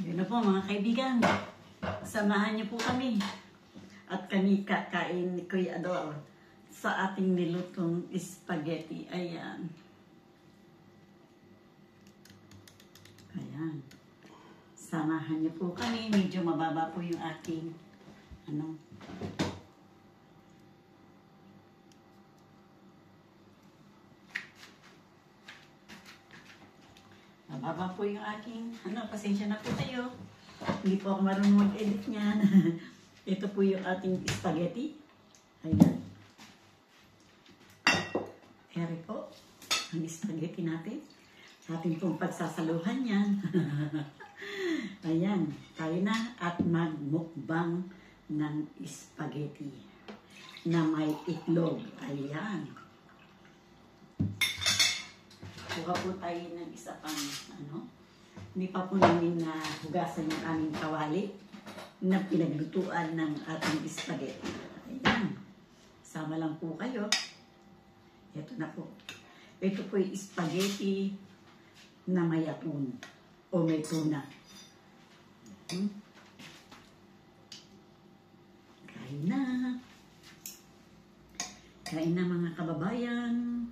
Yun na po mga kaibigan. Samahan niyo po kami. At kami kakain ni Kuya Ador sa ating nilutong spaghetti. Ayan. Ayan. Samahan niyo po kami. Medyo mababa po yung aking mababa po yung aking pasensya na po kayo. Hindi po ako marunong mag-edit niyan. Ito po yung ating spaghetti. Ayan. Ere po ang spaghetti natin. Sa ating pong pagsasaluhan yan. Ayan. Tayo na at magmukbang ng spaghetti na may itlog. Ayan. Kuha po tayo ng isa pang hindi pa po namin hugasan yung aming kawali na pinaglutuan ng ating spaghetti. Ayan. Sama lang po kayo. Ito na po. Ito po yung spaghetti na may atun o may tuna. Kain na. Kain na mga kababayan.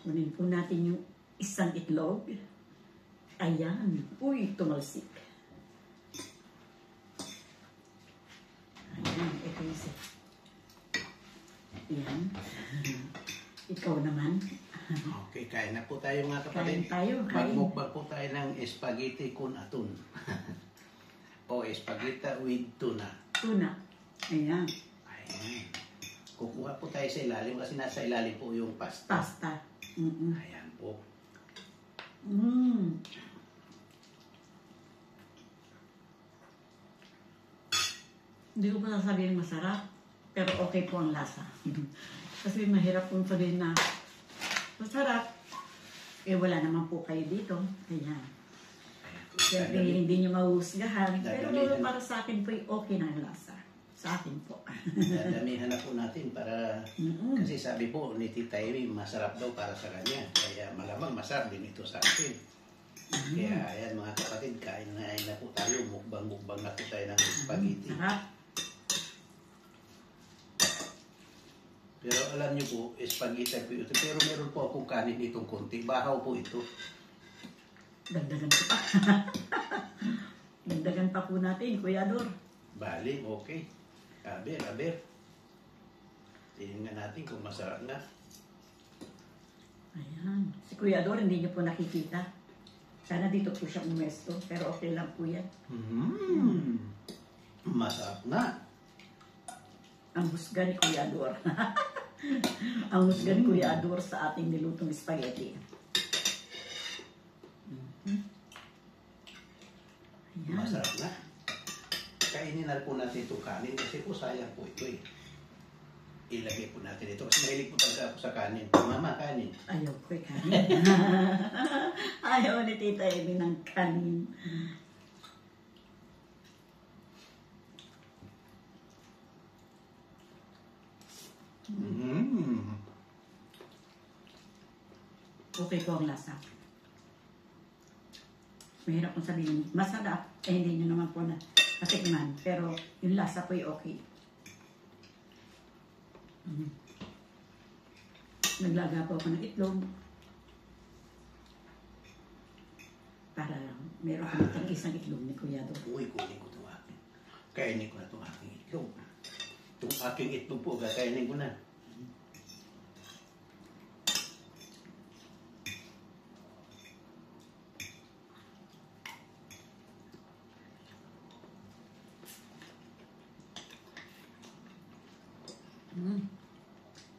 Kunin po natin yung isang itlog. Ayan. Uy, tumalsik. Ayan, ito yung isa. Ayan. Ikaw naman. Okay, kain na po tayo mga kapatid. Kain tayo, kain. Magmukbang po tayo ng spaghetti con atun. O spaghetti with tuna. Tuna. Ayan. Ayan. Kukuha po tayo sa ilalim kasi nasa ilalim po yung pasta. Pasta. Ayan po. Hindi ko pa sasabihin masarap, pero okay po ang lasa. Kasi mahirap pong sabihin na masarap. Wala naman po kayo dito. Ayan. Siyempre, hindi nyo mahuhusgahan. Pero para sa akin po, okay na ang lasa. Sa akin po. Dadamihan na po natin para, kasi sabi po ni Tita Amy, masarap daw para sa kanya. Kaya malamang masarap din ito sa akin. Kaya ayan mga kapatid, kain na po tayo. Mukbang na po tayo ng spaghetti. Sarap. Pero alam niyo po, spaghetti po ito. Pero meron po akong kanin ditong konti. Bahaw po ito. Dagdagan po pa. Dagdagan pa po natin, Kuya Ador. Bali, okay. Aber. Tingnan natin kung masarap na. Ayan. Si Kuya Ador, hindi niyo po nakikita. Sana dito po siya umesto. Pero okay lang po yan. Masarap na. Ang husga ni Kuya Ador. Ang husga ni Kuya Ador sa ating nilutong spaghetti. Ayan. Masarap na. Kainin na po natin itong kanin kasi po sayang po ito eh. Ilagay po natin ito kasi mahilig po talaga ako sa kanin. Mama, kanin. Ayaw ko kanin. Ayaw ni Tita Amy ng kanin. Okay po ang lasa. Mahirap kong sabihin, masarap. Hindi nyo naman po na katikman. Pero yung lasa po ay okay. Naglaga po ako ng itlog. Para meron kami itong isang itlog ni Kuya Ador. Uy, kunin ko itong aking. Kainin ko na itong aking itlog. Itong aking itlog po, kakainin ko na.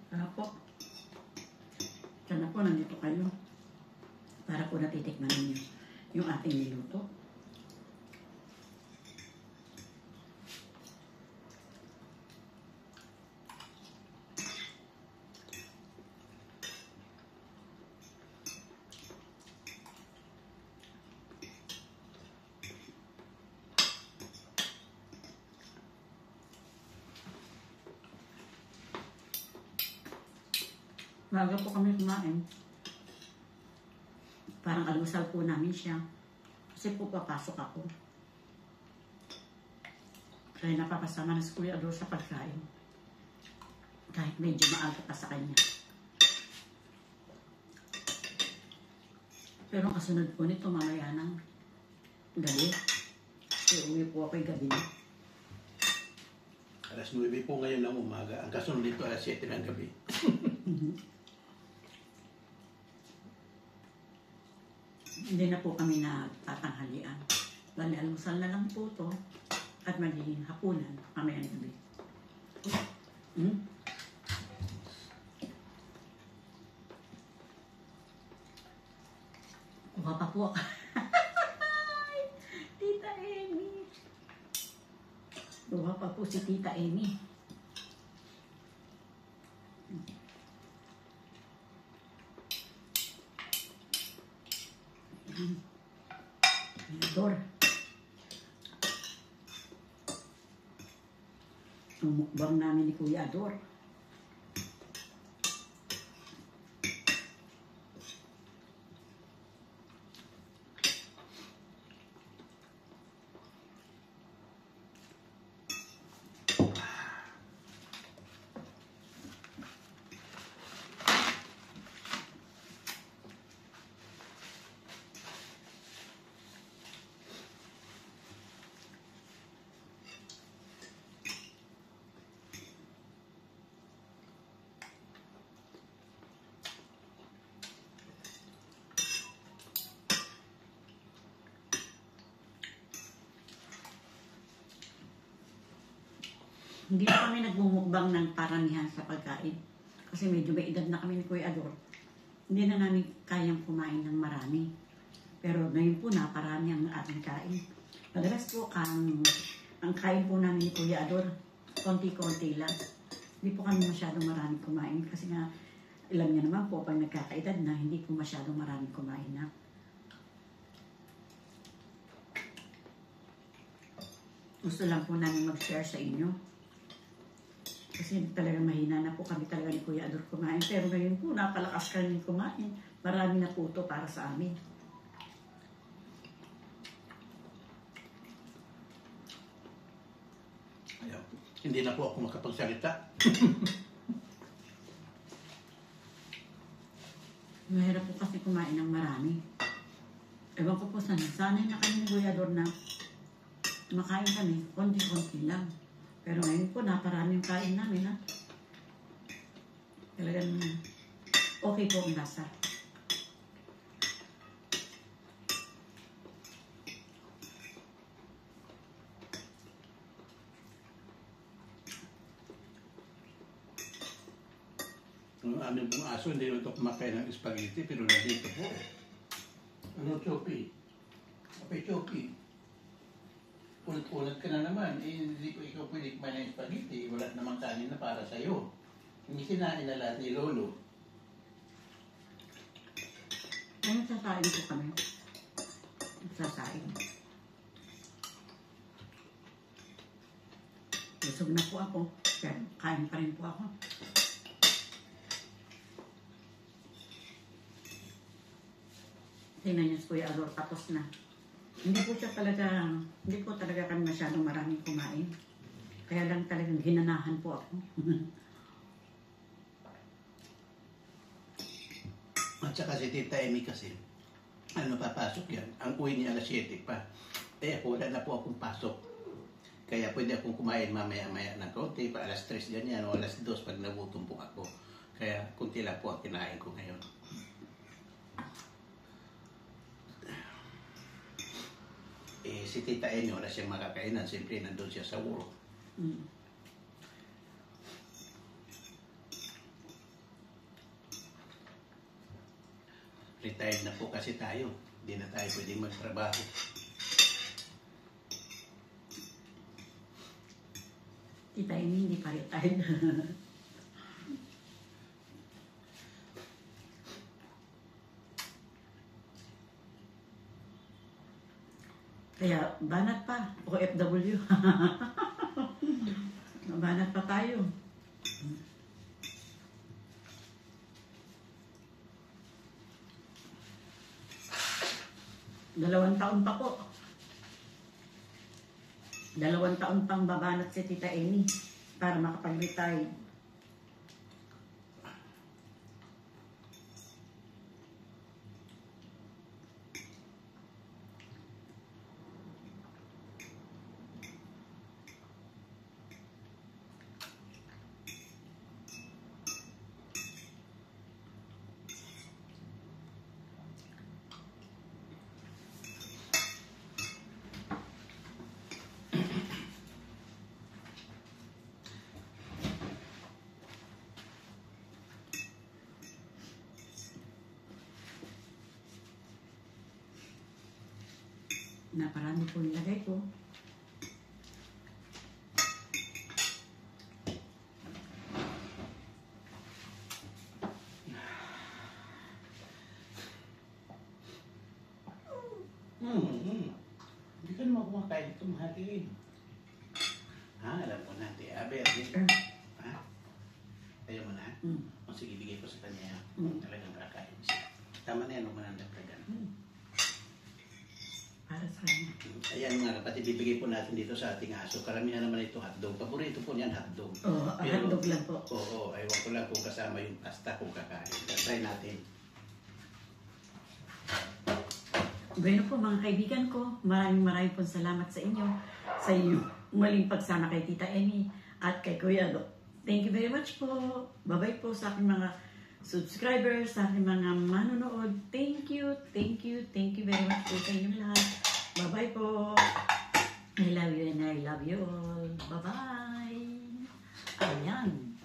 Sarap po. Sana po nandito kayo. Para po natitikman ninyo yung ating niluto. Maaga po kami kumain. Parang almusal po namin siya. Kasi po papasok ako. Kaya napapasama na si Kuya Ador sa pagkain. Kahit medyo maaga pa sa kanya. Pero ang kasunod po nito mamaya ng gabi. Uwi po ako yung gabi na. Alas 9 po ngayon ng umaga. Ang kasunod dito alas 7 ng gabi. Hindi na po kami nagtatanghalian. Bali, almusal na lang po to at magiging hapunan mamaya ng gabi. Kuha pa po. Tita Amy. Kuha pa po si Tita Amy. Ador. Ang mukbang namin ni Kuya Ador. Hindi na kami nagmumukbang ng paramihan sa pagkain. Kasi medyo may edad na kami ni Kuya Ador. Hindi na namin kayang kumain ng marami. Pero ngayon po naparami ang ating kain. Madalas po ang kain po namin ni Kuya Ador, konti-konti lang. Hindi po kami masyadong maraming kumain. Kasi nga, alam niya naman po, pag nagkakaedad na, hindi po masyadong maraming kumain na. Gusto lang po namin mag-share sa inyo. Kasi talagang mahina na po kami talaga ni Kuya Ador kumain. Pero ngayon po, napalakas kami kumain. Marami na po ito para sa amin. Ayaw. Hindi na po ako makapagsalita. Mahirap po kasi kumain ng marami. Ewan ko po sanay na kami ni Kuya Ador na makain kami, konti-konti lang. Pero ngayon po, naparami yung kain namin, ha? Talagang okay po ang lasa. Ang aming pong aso, hindi ito kumakain ng spaghetti, pero nandito po. Ano, Chopi? Kapay Chopi. Ulit-ulit ka na naman. Hindi ko ikaw pwede kumain ng spaghetti. Wala namang kanin na para sa'yo. Hindi sinain na lahat ni Lolo. Ngayon sasain po kami. Sasain. Busog na po ako. Kaya kain pa rin po ako. Tingnan niyo si Kuya Ador, tapos na. Hindi po talaga kami masyadong maraming kumain. Kaya lang talagang hinanahan po ako. At saka si Tita Amy kasi, papasok yan. Ang uwi niya alas 7 pa. Eh ako, wala na po akong pasok. Kaya pwede akong kumain mamaya-maya ng konti, pa alas 3 ganyan, o alas 2 pag nagutom po ako. Kaya kunti lang po ang kinain ko ngayon. Si Tita Amy, wala siyang makakainan. Siyempre, nandun siya sa work. Retired na po kasi tayo. Hindi na tayo pwedeng magtrabaho. Tita Amy, hindi pa retired. Kaya, banat pa. OFW. Banat pa tayo. 2 taon pa po. 2 taon pang babanat si Tita Amy para makapag-retire. Naparami po nilagay ko. Hindi ka naman kumakain ito, mahatiin. Alam ko na, Ate Aber. Ha? Ayaw mo na? O sige, bigay ko sa kanya. Talagang kakain siya. Tama na yan, huwag mo nang dagdagan. Para sa kanya. Ayan mga kapatid, bibigay po natin dito sa ating aso. Karamihan naman ito hotdog. Paborito po niyan hotdog. Oo, hotdog lang po. Oo, ayaw ko lang kung kasama yung pasta kung kakain. Try natin. Bueno po mga kaibigan ko, maraming po salamat sa inyo sa inyong muling pagsama kay Tita Amy at kay Kuya Do. Thank you very much po. Bye-bye po sa aking mga subscribers, sa aking mga manonood. Thank you very much po sa inyong lahat. Bye-bye po. I love you and I love you all. Bye-bye. Ayan.